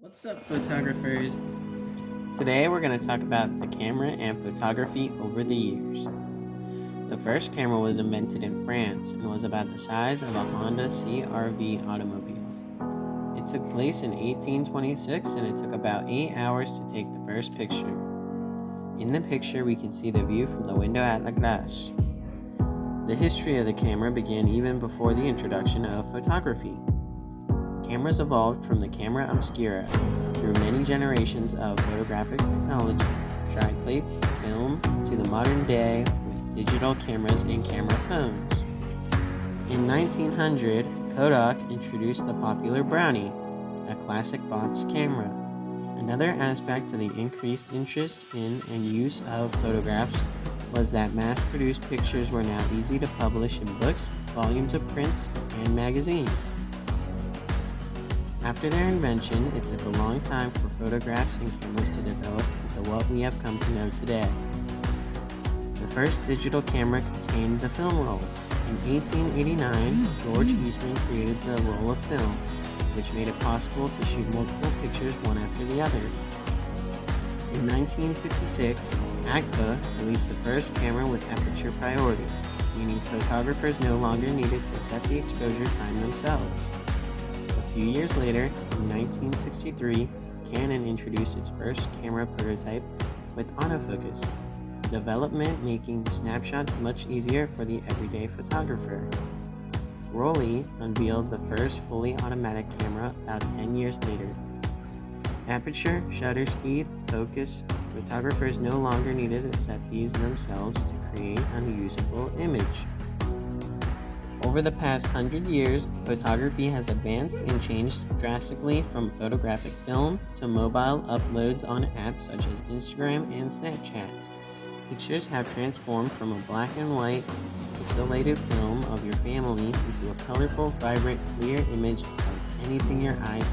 What's up, photographers? Today we're going to talk about the camera and photography over the years. The first camera was invented in France and was about the size of a Honda CR-V automobile. It took place in 1826 and it took about 8 hours to take the first picture. In the picture we can see the view from the window at La Glace. The history of the camera began even before the introduction of photography. Cameras evolved from the camera obscura through many generations of photographic technology, dry plates, film, to the modern day with digital cameras and camera phones. In 1900, Kodak introduced the popular Brownie, a classic box camera. Another aspect to the increased interest in and use of photographs was that mass-produced pictures were now easy to publish in books, volumes of prints, and magazines. After their invention, it took a long time for photographs and cameras to develop into what we have come to know today. The first digital camera contained the film roll. In 1889, George Eastman created the roll of film, which made it possible to shoot multiple pictures one after the other. In 1956, Agfa released the first camera with aperture priority, meaning photographers no longer needed to set the exposure time themselves. A few years later, in 1963, Canon introduced its first camera prototype with autofocus, development making snapshots much easier for the everyday photographer. Rollei unveiled the first fully automatic camera about 10 years later. Aperture, shutter speed, focus, photographers no longer needed to set these themselves to create a usable image. Over the past 100 years, photography has advanced and changed drastically from photographic film to mobile uploads on apps such as Instagram and Snapchat. Pictures have transformed from a black and white, pixelated film of your family into a colorful, vibrant, clear image of anything your eyes